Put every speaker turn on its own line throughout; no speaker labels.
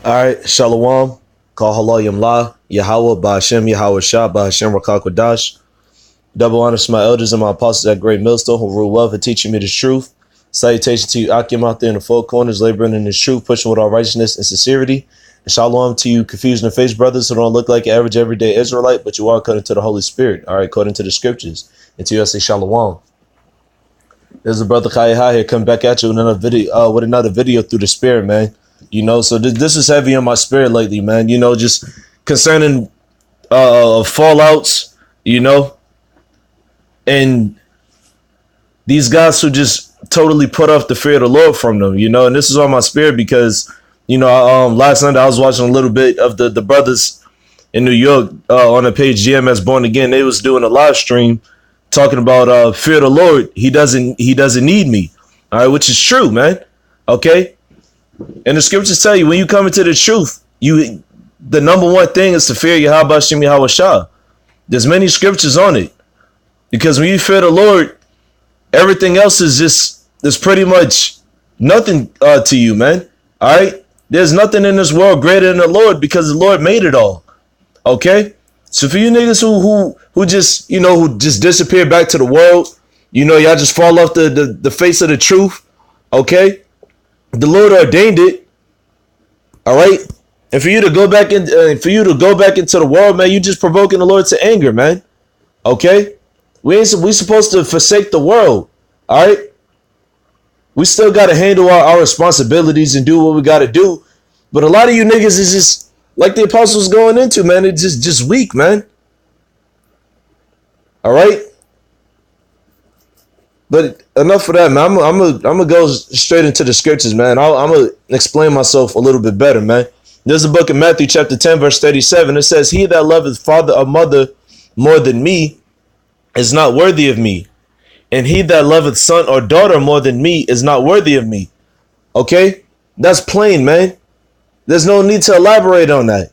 Alright, Shalom. Call halalyam la. Yahawah, Ba'ashem, Yahawashi, Ba'ashem, Rakakwadash. Double honors to my elders and my apostles at Great Millstone who rule well for teaching me the truth. Salutation to you, Akim, out there in the four corners, laboring in the truth, pushing with all righteousness and sincerity. And shalom to you, confusion and face brothers who don't look like your average everyday Israelite, but you are according to the Holy Spirit. All right, according to the scriptures. And to you, I say shalom. There's a brother Yahawah here coming back at you with another video through the Spirit, man. You know, so this is heavy on my spirit lately, man. You know, just concerning fallouts, you know, and these guys who just totally put off the fear of the Lord from them, you know. And this is on my spirit because, you know, last night I was watching a little bit of the brothers in New York on the page GMS Born Again. They was doing a live stream talking about fear of the Lord. He doesn't need me. All right, which is true, man. Okay. And the scriptures tell you when you come into the truth, the number one thing is to fear Yahawashi, Yahawashi. There's many scriptures on it. Because when you fear the Lord, everything else is pretty much nothing to you, man. All right? There's nothing in this world greater than the Lord because the Lord made it all. Okay? So for you niggas who just, you know, who just disappear back to the world, you know, y'all just fall off the face of the truth. Okay? The Lord ordained it. All right? And for you to go back into the world, man, you just provoking the Lord to anger, man. Okay? We supposed to forsake the world. All right? We still got to handle our responsibilities and do what we got to do. But a lot of you niggas is just like the apostles going into, man. It's just weak, man. All right? But enough of that, man. I'm gonna go straight into the scriptures, man. I'm gonna explain myself a little bit better, man. There's a book of Matthew chapter 10, verse 37. It says, "He that loveth father or mother more than me is not worthy of me. And he that loveth son or daughter more than me is not worthy of me." Okay? That's plain, man. There's no need to elaborate on that.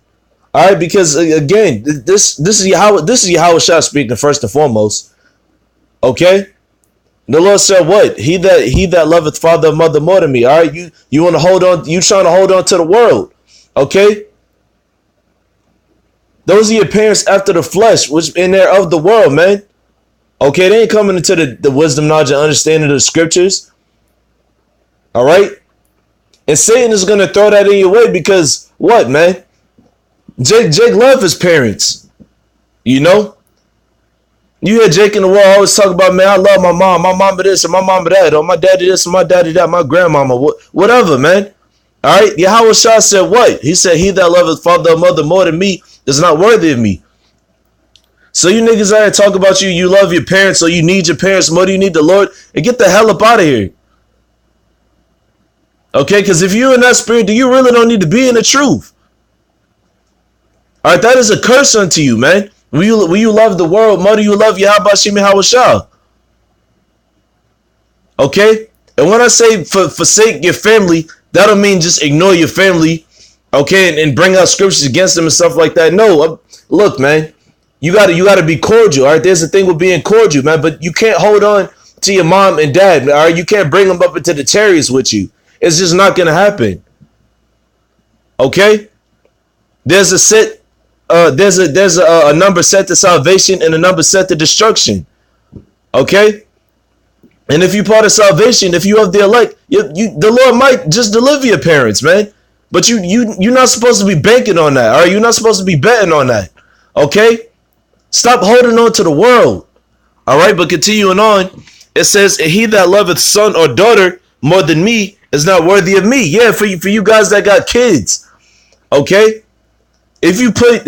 All right, because again, this is Yahawashi speaking first and foremost. Okay? The Lord said, "What? He that loveth father or mother more than me." All right, you want to hold on? You trying to hold on to the world? Okay. Those are your parents after the flesh, which in there of the world, man. Okay, they ain't coming into the wisdom, knowledge, and understanding of the scriptures. All right, and Satan is gonna throw that in your way because what, man? Jake loved his parents, you know. You hear Jake in the world always talk about, man, I love my mom. My mama this and my mama that. Or my daddy this and my daddy that. My grandmama. Whatever, man. All right. Yahawashi said what? He said, "He that loveth father or mother more than me is not worthy of me." So you niggas out here talk about you love your parents or you need your parents more than you need the Lord. And get the hell up out of here. Okay. Because if you're in that spirit, you really don't need to be in the truth. All right. That is a curse unto you, man. Will you love the world more than you love Yahawashi Yahawashi? Okay? And when I say forsake your family, that don't mean just ignore your family, okay, and bring out scriptures against them and stuff like that. No, look, man, you gotta be cordial. All right, there's a thing with being cordial, man, but you can't hold on to your mom and dad. All right, you can't bring them up into the chariots with you. It's just not gonna happen. Okay? There's a number set to salvation and a number set to destruction. Okay? And if you part of salvation, if you of the elect, the Lord might just deliver your parents, man. But you're not supposed to be banking on that. All right? You're not supposed to be betting on that. Okay? Stop holding on to the world. All right? But continuing on, it says, "He that loveth son or daughter more than me is not worthy of me." Yeah, for you guys that got kids. Okay? If you put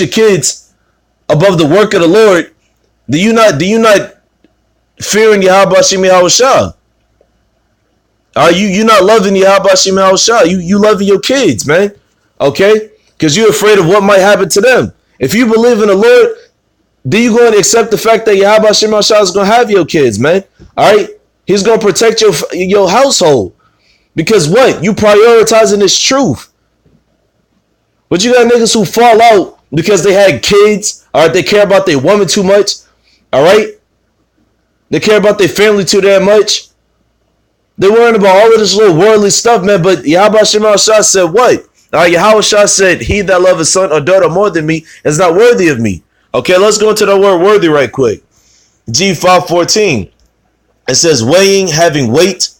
your kids above the work of the Lord, do you not fearing Yahawashi Yahawashi? You not loving Yahawashi Yahawashi? You loving your kids, man. Okay, because you're afraid of what might happen to them. If you believe in the Lord, then you going to accept the fact that Yahawashi Yahawashi is going to have your kids, man. All right, He's going to protect your household because what you prioritizing this truth. But you got niggas who fall out because they had kids. All right, they care about their woman too much. All right, they care about their family too damn much. They're worrying about all of this little worldly stuff, man. But Yahawashi said what? Yahawashi said, he that loveth son or daughter more than me is not worthy of me. Okay, let's go into the word worthy right quick. G5:14. It says, weighing, having weight,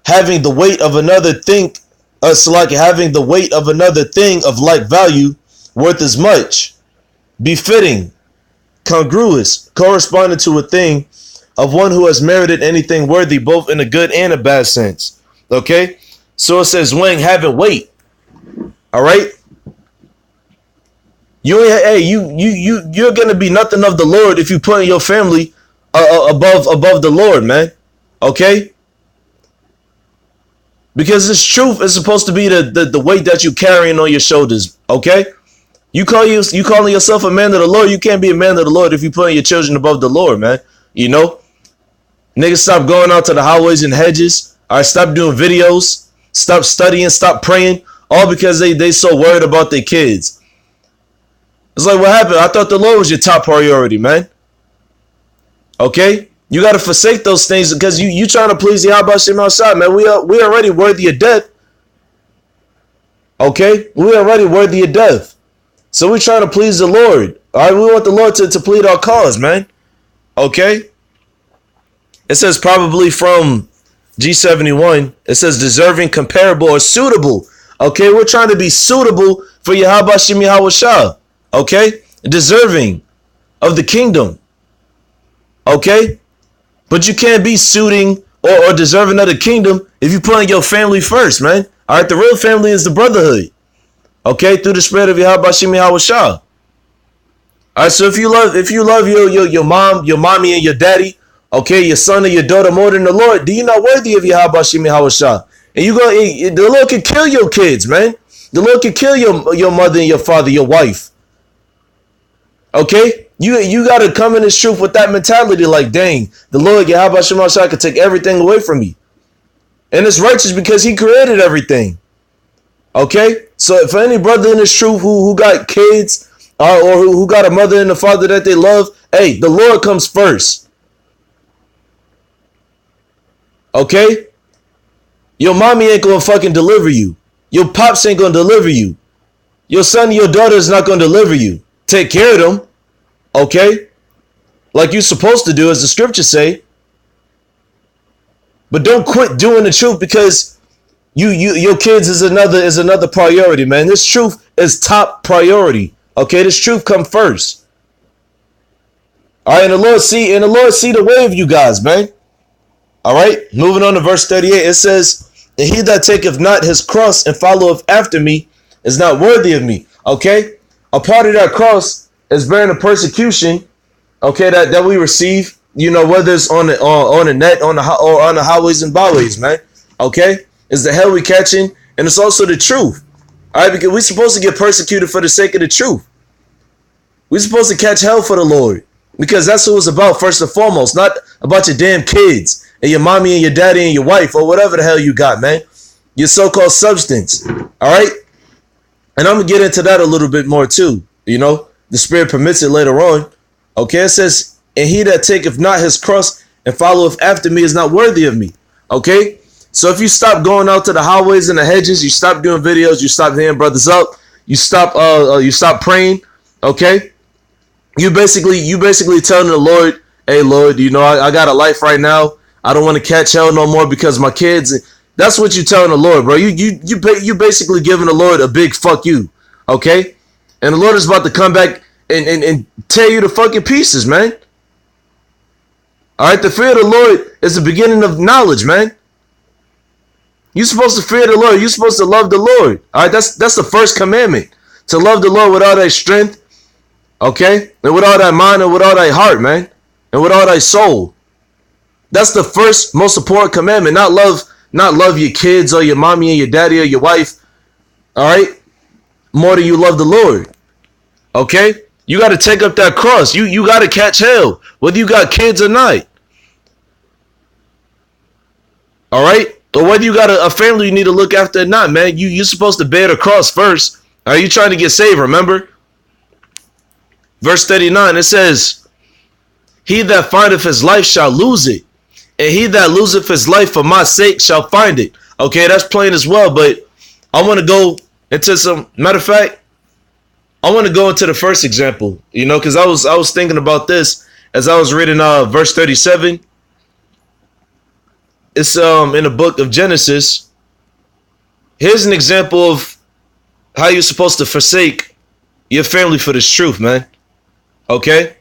having the weight of another thing, having the weight of another thing of like value, worth as much, befitting, congruous, corresponding to a thing of one who has merited anything worthy, both in a good and a bad sense. Okay, so it says weighing, having weight. All right, you're gonna be nothing of the Lord if you put your family above the Lord, man. Okay, because this truth is supposed to be the weight that you carrying on your shoulders. Okay, you calling yourself a man of the Lord. You can't be a man of the Lord if you putting your children above the Lord, man. You know, niggas, stop going out to the highways and hedges. All right, stop doing videos. Stop studying. Stop praying. All because they so worried about their kids. It's like, what happened? I thought the Lord was your top priority, man. Okay, you got to forsake those things because you trying to please the Yahawashi, man. We already worthy of death. Okay, we already worthy of death. So we're trying to please the Lord. All right, we want the Lord to plead our cause, man. Okay. It says probably from G71. It says deserving, comparable, or suitable. Okay, we're trying to be suitable for Yahawashi. Okay, deserving of the kingdom. Okay, but you can't be suiting or deserving of the kingdom if you put your family first, man. All right, the real family is the brotherhood. Okay, through the spirit of Yahawashi. All right, so if you love your mom, your mommy, and your daddy, okay, your son or your daughter more than the Lord, then you're not worthy of Yahawashi. And the Lord can kill your kids, man. The Lord can kill your mother and your father, your wife. Okay, you got to come in this truth with that mentality, like, dang, the Lord Yahawashi could take everything away from me, and it's righteous because He created everything. Okay, so for any brother in this truth who got kids or who got a mother and a father that they love, hey, the Lord comes first. Okay, your mommy ain't gonna fucking deliver you. Your pops ain't gonna deliver you. Your son and your daughter is not gonna deliver you. Take care of them, okay, like you're supposed to do, as the scriptures say. But don't quit doing the truth because your kids is another priority, man. This truth is top priority. Okay, this truth come first. All right, and the Lord see the way of you guys, man. All right, moving on to verse 38. It says, and he that taketh not his cross and followeth after me is not worthy of me. Okay, a part of that cross is bearing the persecution, okay, that we receive, you know, whether it's on the net, or on the highways and byways, man. Okay, it's the hell we catching, and it's also the truth. All right, because we're supposed to get persecuted for the sake of the truth. We're supposed to catch hell for the Lord, because that's what it's about first and foremost, not about your damn kids and your mommy and your daddy and your wife or whatever the hell you got, man. Your so-called substance. All right, and I'm gonna get into that a little bit more too. You know, the Spirit permits it later on. Okay, it says, and he that taketh not his cross and followeth after me is not worthy of me. Okay, so if you stop going out to the highways and the hedges, you stop doing videos, you stop hitting brothers up, you stop praying. Okay, you basically telling the Lord, hey Lord, you know, I got a life right now. I don't want to catch hell no more because my kids. That's what you're telling the Lord, bro. You basically giving the Lord a big fuck you. Okay, and the Lord is about to come back and tear you to fucking pieces, man. All right, the fear of the Lord is the beginning of knowledge, man. You're supposed to fear the Lord. You're supposed to love the Lord. All right, that's the first commandment, to love the Lord with all thy strength, okay, and with all thy mind and with all thy heart, man, and with all thy soul. That's the first most important commandment. Not love your kids or your mommy and your daddy or your wife. All right, more than you love the Lord. Okay, you got to take up that cross. You got to catch hell, whether you got kids or not. All right, or whether you got a family you need to look after or not, man. You're supposed to bear the cross first. Are you trying to get saved? Remember, verse 39. It says, "He that findeth his life shall lose it, And he that loseth his life for my sake shall find it. Okay, that's plain as well. But I want to go into some, matter of fact, I want to go into the first example, you know, because I was thinking about this as I was reading verse 37. It's in the book of Genesis. Here's an example of how you're supposed to forsake your family for this truth, man. Okay?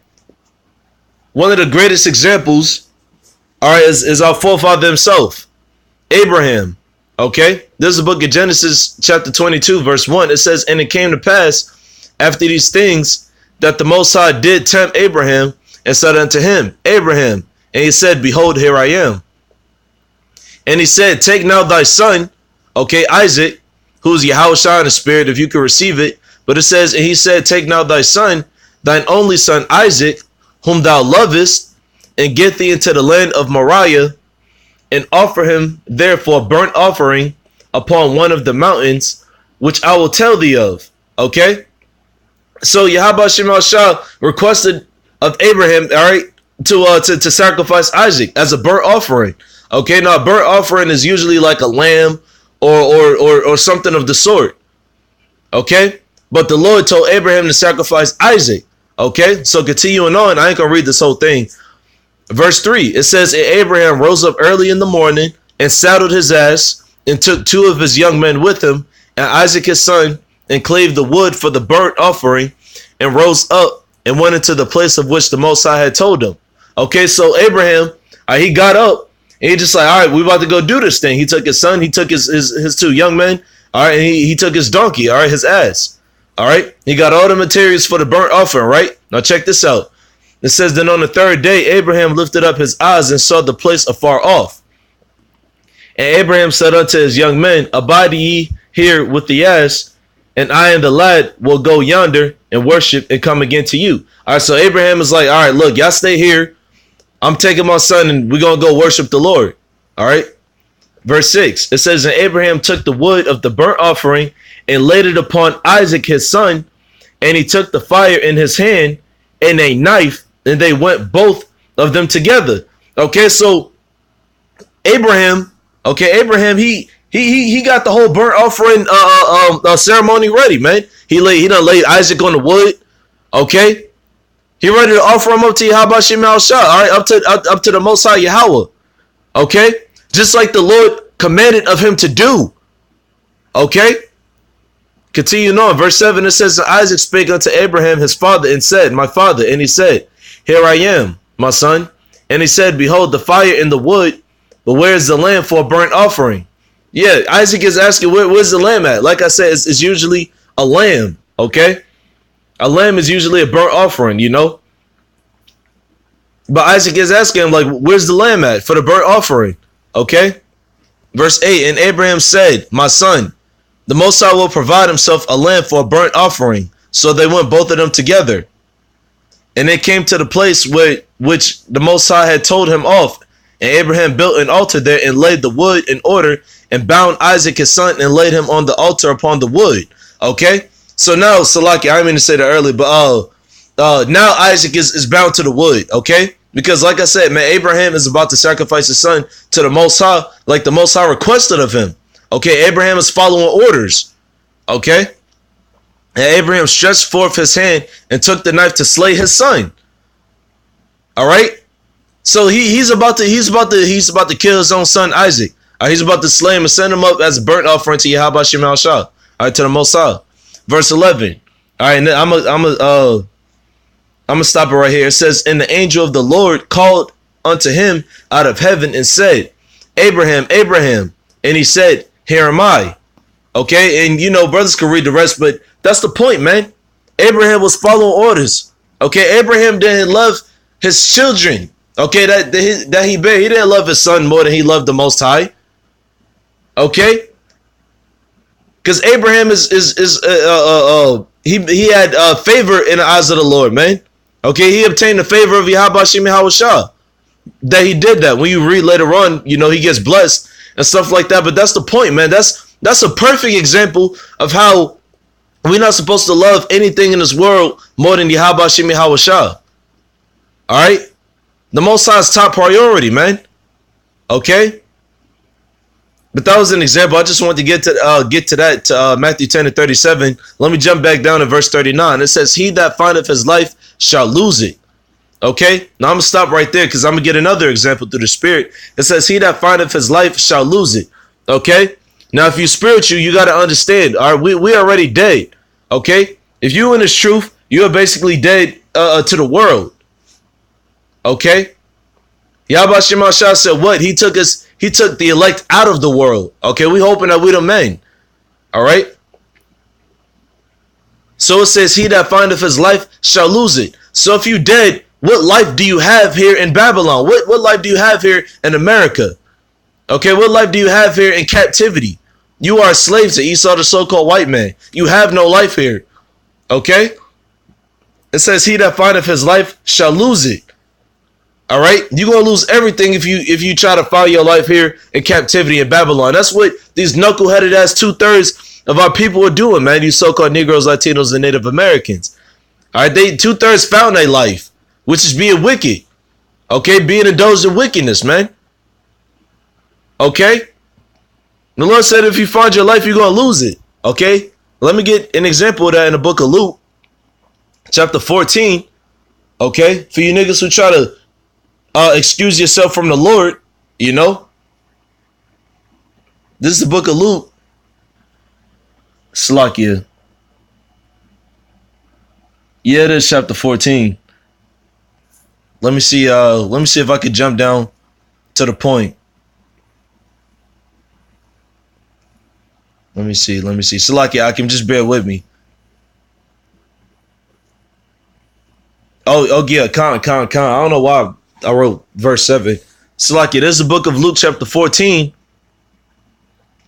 One of the greatest examples, all right, is our forefather himself, Abraham. Okay? This is the book of Genesis, chapter 22, verse 1. It says, and it came to pass after these things that the Most High did tempt Abraham and said unto him, Abraham. And he said, behold, here I am. And he said, take now thy son, okay, Isaac, who's Yahawashi in the spirit, if you can receive it. But it says, and he said, take now thy son, thine only son Isaac, whom thou lovest, and get thee into the land of Moriah, and offer him therefore burnt offering upon one of the mountains, which I will tell thee of. Okay? So Yahawashi requested of Abraham, all right, to sacrifice Isaac as a burnt offering. Okay, now a burnt offering is usually like a lamb or something of the sort. Okay, but the Lord told Abraham to sacrifice Isaac. Okay, so continuing on, I ain't gonna read this whole thing. Verse 3, it says, and Abraham rose up early in the morning and saddled his ass and took 2 of his young men with him and Isaac his son, and clave the wood for the burnt offering, and rose up and went into the place of which the Most High had told him. Okay, so Abraham, he got up. And he just like, all right, we about to go do this thing. He took his son. He took his 2 young men. All right. And he took his donkey. All right. His ass. All right. He got all the materials for the burnt offering. Right. Now check this out. It says, then on the 3rd day, Abraham lifted up his eyes and saw the place afar off. And Abraham said unto his young men, abide ye here with the ass, and I and the lad will go yonder and worship and come again to you. All right. So Abraham is like, all right, look, y'all stay here. I'm taking my son and we're going to go worship the Lord. All right. Verse 6, it says, and Abraham took the wood of the burnt offering and laid it upon Isaac his son. And he took the fire in his hand and a knife, and they went both of them together. Okay. So Abraham, he got the whole burnt offering ceremony ready, man. He done laid Isaac on the wood. Okay. He ready to offer him up to Yahawashi, all right, up to the Most High Yahawah. Okay? Just like the Lord commanded of him to do. Okay? Continuing on, verse 7, it says, Isaac spake unto Abraham his father and said, my father. And he said, here I am, my son. And he said, behold, the fire and the wood, but where is the lamb for a burnt offering? Yeah, Isaac is asking, where's the lamb at? Like I said, it's usually a lamb. Okay? A lamb is usually a burnt offering, you know. But Isaac is asking him, like, where's the lamb at for the burnt offering? Okay. Verse 8, and Abraham said, my son, the Most High will provide himself a lamb for a burnt offering. So they went both of them together. And they came to the place which the Most High had told him of. And Abraham built an altar there and laid the wood in order and bound Isaac his son and laid him on the altar upon the wood. Okay. So now, Salaki, I didn't mean to say that earlier, but now Isaac is bound to the wood, okay? Because like I said, man, Abraham is about to sacrifice his son to the Most High, like the Most High requested of him. Okay, Abraham is following orders, okay? And Abraham stretched forth his hand and took the knife to slay his son. All right? So he's about to kill his own son Isaac. He's about to slay him and send him up as a burnt offering to Yahawashi, all right, to the Most High. Verse 11. All right, and I'm gonna stop it right here. It says, and the angel of the Lord called unto him out of heaven and said, Abraham, Abraham. And he said, here am I. Okay, and you know, brothers can read the rest, but that's the point, man. Abraham was following orders. Okay, Abraham didn't love his children. Okay, that he bare. He didn't love his son more than he loved the Most High. Okay. Because Abraham he had favor in the eyes of the Lord, man. Okay, he obtained the favor of Yahawashi that he did that. When you read later on, you know, he gets blessed and stuff like that. But that's the point, man. That's a perfect example of how we're not supposed to love anything in this world more than Yahawashi. All right, the Most High's top priority, man. Okay? But that was an example. I just wanted to get to that, to Matthew 10 and 37. Let me jump back down to verse 39. It says, he that findeth his life shall lose it. Okay? Now I'm going to stop right there because I'm going to get another example through the Spirit. It says, he that findeth his life shall lose it. Okay? Now, if you spiritual, you got to understand, all right, we already dead. Okay? If you in this truth, you are basically dead to the world. Okay? Yahawashi said what? He took the elect out of the world. Okay, we hoping that we the men. All right. So it says, he that findeth his life shall lose it. So if you dead, what life do you have here in Babylon? What life do you have here in America? Okay, what life do you have here in captivity? You are slaves to Esau, the so-called white man. You have no life here. Okay? It says, he that findeth his life shall lose it. All right, you're gonna lose everything if you try to follow your life here in captivity in Babylon. That's what these knuckleheaded ass 2/3 of our people are doing, man. These so-called Negroes, Latinos, and Native Americans. All right, they 2/3 found their life, which is being wicked. Okay, being indulged in wickedness, man. Okay, the Lord said if you find your life, you're gonna lose it. Okay, let me get an example of that in the book of Luke, chapter 14. Okay, for you niggas who try to excuse yourself from the Lord, you know. This is the book of Luke. Slakia. Yeah, it is chapter 14. Let me see if I could jump down to the point. Let me see. Slakia, I can just bear with me. Oh yeah, con. I don't know why I wrote verse 7. Slakia, this is the book of Luke chapter 14.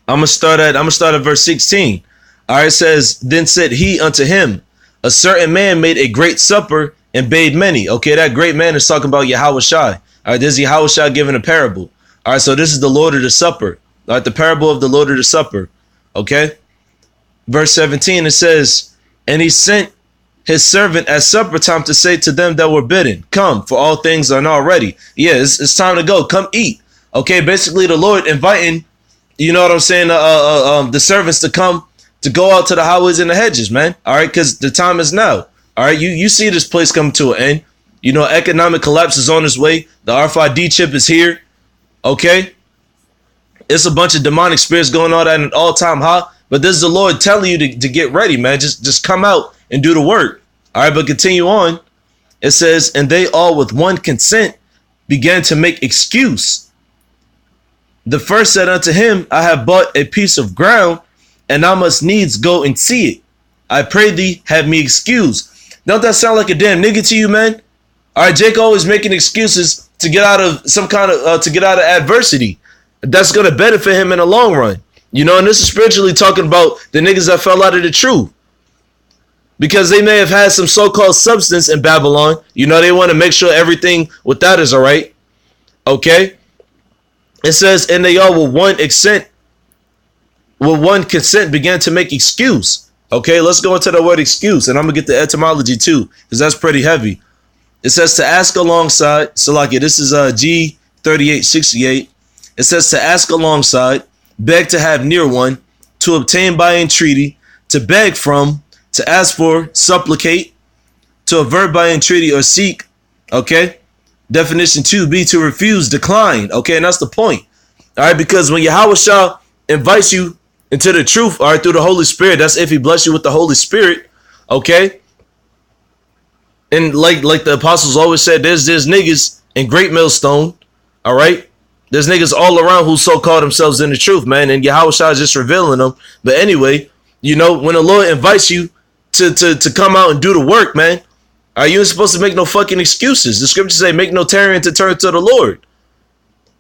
I'm gonna start at verse 16. All right, it says, then said he unto him, a certain man made a great supper and bade many. Okay, that great man is talking about Yahawashi. All right, this is Yahawashi giving a parable. All right, so this is the Lord of the Supper. All right, the parable of the Lord of the Supper. Okay, verse 17, it says, and he sent his servant at supper time to say to them that were bidden, come, for all things are now ready. Yeah, it's time to go. Come eat. Okay, basically the Lord inviting, you know what I'm saying, the servants to come to go out to the highways and the hedges, man. All right, because the time is now. All right, you see this place come to an end. You know, economic collapse is on its way. The RFID chip is here. Okay, it's a bunch of demonic spirits going on at an all-time high. But this is the Lord telling you to get ready, man. Just come out and do the work. All right, but continue on. It says, and they all with one consent began to make excuse. The first said unto him, I have bought a piece of ground, and I must needs go and see it. I pray thee, have me excused. Don't that sound like a damn nigga to you, man? All right, Jake always making excuses to get out of some kind of to get out of adversity. That's gonna benefit him in the long run. You know, and this is spiritually talking about the niggas that fell out of the truth. Because they may have had some so-called substance in Babylon. You know, they want to make sure everything with that is all right. Okay. It says, and they all with one consent began to make excuse. Okay, let's go into the word excuse. And I'm going to get the etymology too, because that's pretty heavy. It says to ask alongside. So like this is G3868. It says to ask alongside, beg to have near one, to obtain by entreaty, to beg from, to ask for, supplicate, to avert by entreaty or seek. Okay. Definition 2B, to refuse, decline. Okay. And that's the point. All right. Because when Yahawashi invites you into the truth, all right, through the Holy Spirit, that's if he bless you with the Holy Spirit. Okay. And like the apostles always said, there's niggas in Great Millstone. All right. There's niggas all around who so call themselves in the truth, man. And Yahawashi is just revealing them. But anyway, you know, when the Lord invites you to come out and do the work, man, you ain't supposed to make no fucking excuses. The scriptures say, make no tarrying to turn to the Lord.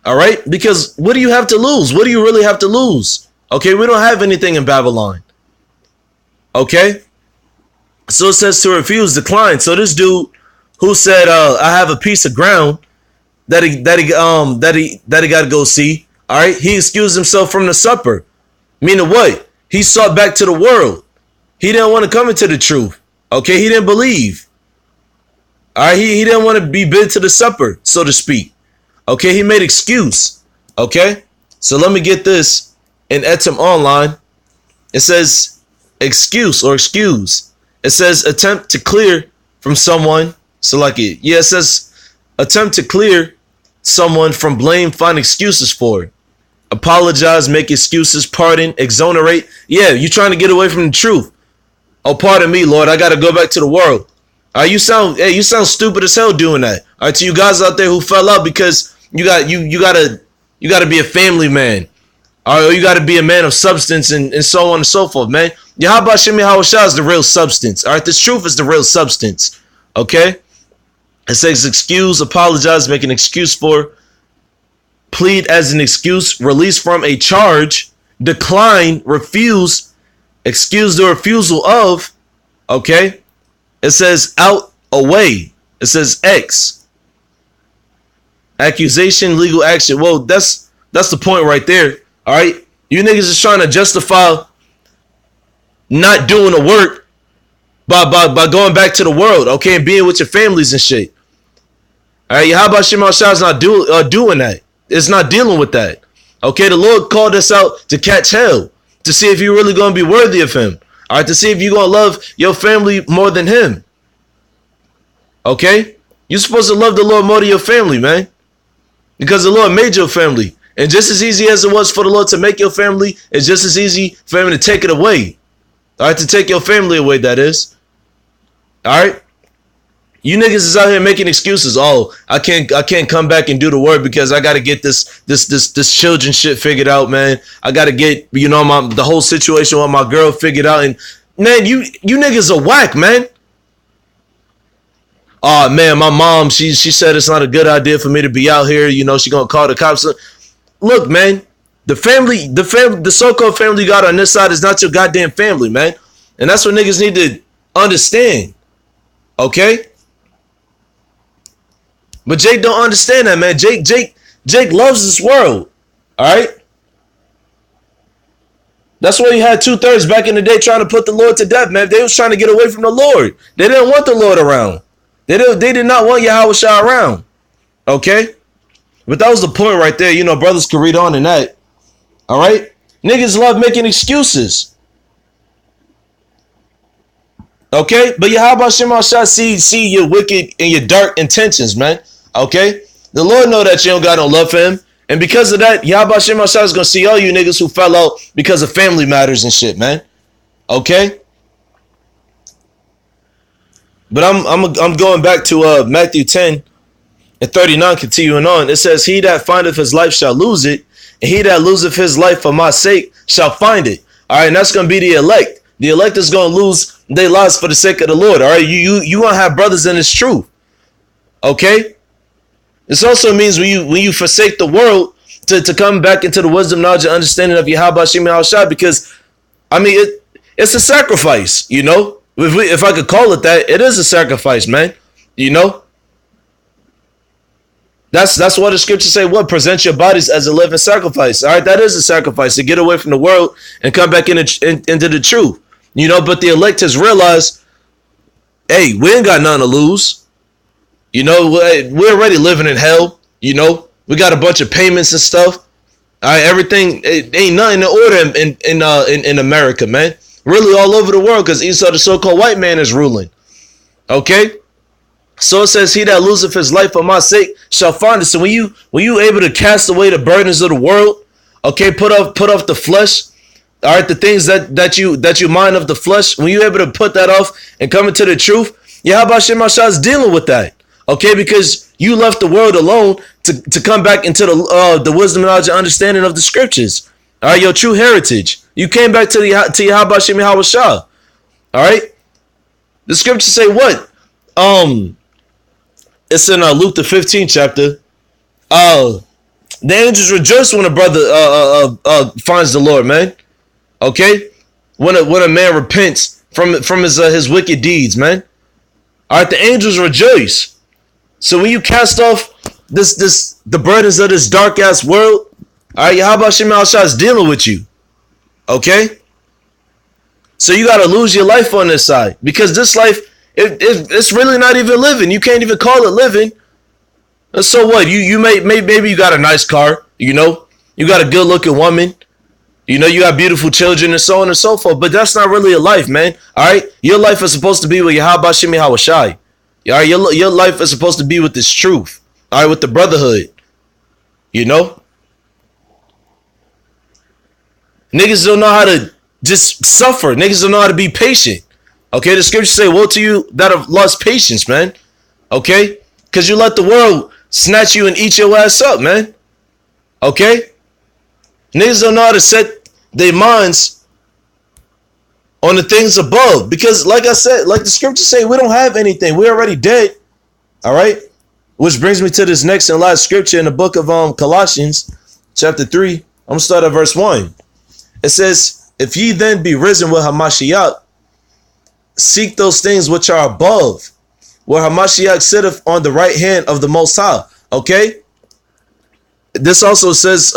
All right? Because what do you have to lose? What do you really have to lose? Okay, we don't have anything in Babylon. Okay? So it says to refuse, decline. So this dude who said, I have a piece of ground that he got to go see. All right? He excused himself from the supper. Meaning what? He sought back to the world. He didn't want to come into the truth. Okay, he didn't believe. All right, he didn't want to be bid to the supper, so to speak. Okay, he made excuse. Okay? So let me get this in Etim Online. It says excuse or excuse. It says attempt to clear from someone. So like it. Yeah, it says attempt to clear someone from blame, find excuses for it. Apologize, make excuses, pardon, exonerate. Yeah, you trying to get away from the truth. Oh, pardon me, Lord. I got to go back to the world. You sound stupid as hell doing that. All right, to you guys out there who fell out because you gotta be a family man. All right, or you gotta be a man of substance and so on and so forth, man. Yahawashi is the real substance. All right, this truth is the real substance. Okay, it says excuse, apologize, make an excuse for, plead as an excuse, release from a charge, decline, refuse, excuse the refusal of. Okay. It says out, away. It says X. Accusation, legal action. Well, that's the point right there. All right. You niggas is trying to justify not doing the work by going back to the world, okay, and being with your families and shit. All right. How about Shema Shah's not doing that? It's not dealing with that. Okay. The Lord called us out to catch hell, to see if you're really going to be worthy of him. All right, to see if you're going to love your family more than him. Okay? You're supposed to love the Lord more than your family, man. Because the Lord made your family. And just as easy as it was for the Lord to make your family, it's just as easy for him to take it away. All right, to take your family away, that is. All right? You niggas is out here making excuses. Oh, I can't come back and do the work because I got to get this children shit figured out, man. I got to get, the whole situation with my girl figured out. And man, you niggas are whack, man. Oh man, my mom, she said it's not a good idea for me to be out here. She gonna call the cops. Look, man, the so-called family you got on this side is not your goddamn family, man. And that's what niggas need to understand. Okay? But Jake don't understand that, man. Jake loves this world. All right? That's why you had 2/3 back in the day trying to put the Lord to death, man. They was trying to get away from the Lord. They didn't want the Lord around. They did not want Yahawashi around. Okay? But that was the point right there. Brothers could read on in that. All right? Niggas love making excuses. Okay? But Yahawashi see your wicked and your dark intentions, man. Okay? The Lord know that you don't got no love for him. And because of that, Yahawashi is going to see all you niggas who fell out because of family matters and shit, man. Okay? But I'm going back to Matthew 10 and 39, continuing on. It says, he that findeth his life shall lose it, and he that loseth his life for my sake shall find it. All right, and that's going to be the elect. The elect is going to lose their lives for the sake of the Lord. All right, you going to have brothers in this truth. Okay? This also means when you forsake the world to come back into the wisdom, knowledge, and understanding of Yahawashi, because, I mean, it's a sacrifice, If I could call it that, it is a sacrifice, man. That's what the scriptures say. What? Present your bodies as a living sacrifice. All right, that is a sacrifice to get away from the world and come back into the truth. But the elect has realized, hey, we ain't got nothing to lose. We're already living in hell. We got a bunch of payments and stuff. All right, everything ain't nothing in order in America, man. Really all over the world, because Esau, the so-called white man, is ruling. Okay? So it says, he that loseth his life for my sake shall find it. So when you able to cast away the burdens of the world, okay, put off the flesh, all right, the things that you mind of the flesh, when you able to put that off and come into the truth, Yahawashi is dealing with that. Okay, because you left the world alone to come back into the wisdom, knowledge, and understanding of the scriptures. All right, your true heritage. You came back to Yahawashi. All right. The scriptures say what? It's in Luke the 15th chapter. The angels rejoice when a brother finds the Lord, man. Okay, when a man repents from his wicked deeds, man. All right, the angels rejoice. So when you cast off the burdens of this dark ass world, all right, Yahawashi is dealing with you. Okay? So you got to lose your life on this side, because this life, it's really not even living. You can't even call it living. And so what? You maybe you got a nice car, You got a good looking woman. You know, you got beautiful children and so on and so forth. But that's not really a life, man. All right. Your life is supposed to be with Yahawashi Yahawashi. All right. Your life is supposed to be with this truth. All right. With the brotherhood. You know? Niggas don't know how to just suffer. Niggas don't know how to be patient. Okay. The scriptures say, woe to you that have lost patience, man. Okay. Because you let the world snatch you and eat your ass up, man. Okay. Niggas don't know how to set their minds on the things above. Because like I said, like the scriptures say, we don't have anything. We're already dead. All right. Which brings me to this next and last scripture in the book of Colossians chapter 3. I'm going to start at verse 1. It says, if ye then be risen with Hamashiach, seek those things which are above, where Hamashiach sitteth on the right hand of the Most High. Okay. This also says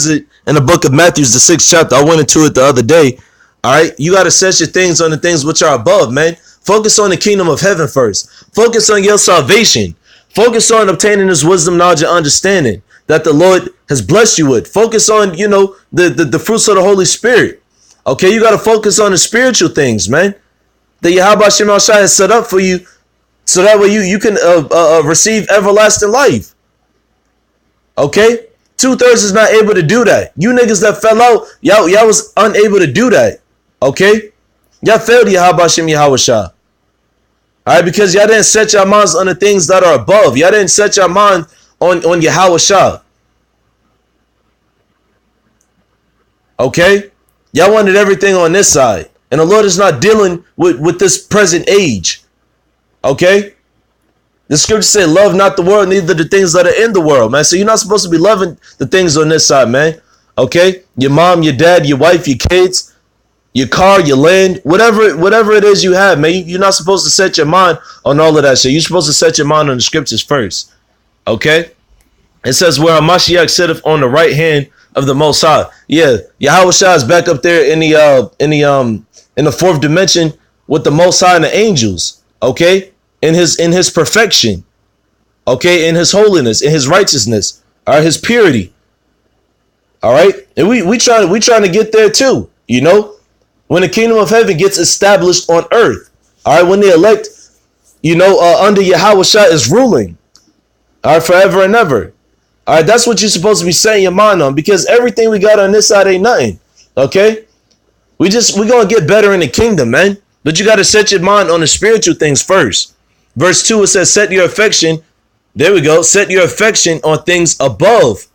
it in the book of Matthew, the 6th chapter. I went into it the other day. All right. You got to set your things on the things which are above, man. Focus on the kingdom of heaven first. Focus on your salvation. Focus on obtaining this wisdom, knowledge, and understanding that the Lord has blessed you with. Focus on, you know, the fruits of the Holy Spirit. Okay. You got to focus on the spiritual things, man. That Yahawashi has set up for you. So that way you can receive everlasting life. Okay, 2/3 is not able to do that. You niggas that fell out, y'all was unable to do that. Okay, y'all failed Yahawashi Yahawashi. All right, because y'all didn't set your minds on the things that are above. Y'all didn't set your mind on Yahawashi. Okay, y'all wanted everything on this side, and the Lord is not dealing with this present age. Okay. The scripture say, love not the world, neither the things that are in the world, man. So you're not supposed to be loving the things on this side, man. Okay? Your mom, your dad, your wife, your kids, your car, your land, whatever it is you have, man. You're not supposed to set your mind on all of that shit. You're supposed to set your mind on the scriptures first. Okay? It says, where Hamashiach sitteth on the right hand of the Most High. Yeah, Yahawashi is back up there in the fourth dimension with the Most High and the angels. Okay? In his perfection, okay, in his holiness, in his righteousness, all right, his purity, all right, and we trying to get there too, you know, when the kingdom of heaven gets established on earth, all right, when the elect, you know, under Yahawashi is ruling, all right, forever and ever, all right, that's what you're supposed to be setting your mind on, because everything we got on this side ain't nothing, okay, we gonna get better in the kingdom, man, but you got to set your mind on the spiritual things first. Verse 2, it says, set your affection, there we go, set your affection on things above,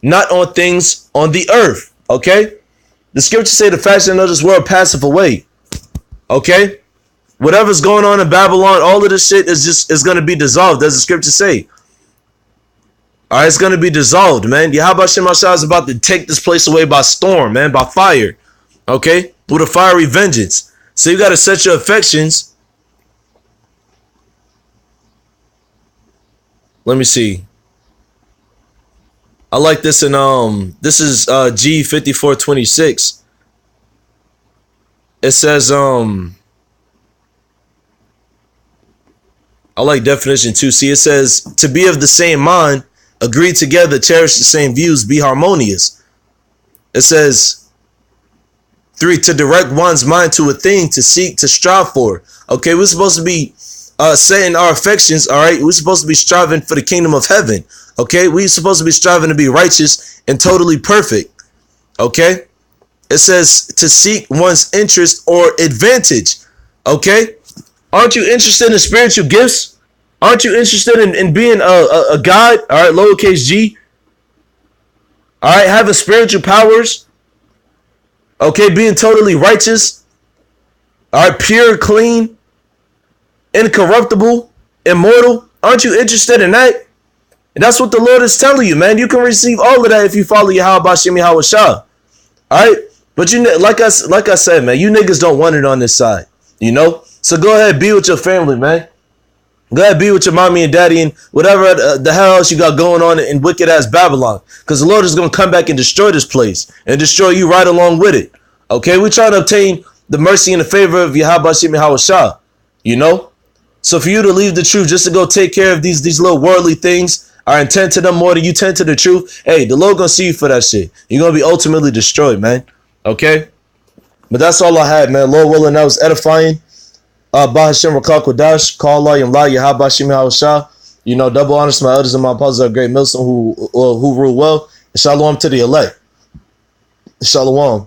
not on things on the earth, okay? The scriptures say the fashion of this world passeth away, okay? Whatever's going on in Babylon, all of this shit is going to be dissolved, as the scriptures say. All right, it's going to be dissolved, man. Yahawashi Mashiach is about to take this place away by storm, man, by fire, okay? With a fiery vengeance. So you got to set your affections. Let me see. I like this in this is G5426. It says I like definition 2C. It says to be of the same mind, agree together, cherish the same views, be harmonious. It says 3, to direct one's mind to a thing, to seek, to strive for. Okay, we're supposed to be setting our affections, all right? We're supposed to be striving for the kingdom of heaven, okay? We're supposed to be striving to be righteous and totally perfect, okay? It says to seek one's interest or advantage, okay? Aren't you interested in spiritual gifts? Aren't you interested in being a God, all right, lowercase g, all right, having spiritual powers, okay, being totally righteous, all right, pure, clean, incorruptible, immortal? Aren't you interested in that? And that's what the Lord is telling you, man. You can receive all of that if you follow Yahawashi Yahawashi. All right, but you like I said, man, you niggas don't want it on this side, you know. So go ahead, be with your family, man. Go ahead, be with your mommy and daddy and whatever the hell else you got going on in wicked ass Babylon, because the Lord is gonna come back and destroy this place and destroy you right along with it. Okay, we're trying to obtain the mercy and the favor of Yahawashi Yahawashi, you know. So for you to leave the truth just to go take care of these little worldly things, are intent to them more than you tend to the truth, hey, the Lord gonna see you for that shit. You're gonna be ultimately destroyed, man. Okay? But that's all I had, man. Lord willing, that was edifying. Bahashem Rakak Wadash, call halalyam la Yahawashi Yahawashi. You know, double honors to my elders and my apostles of great Milson who rule well. And shalom to the elect. Shalom.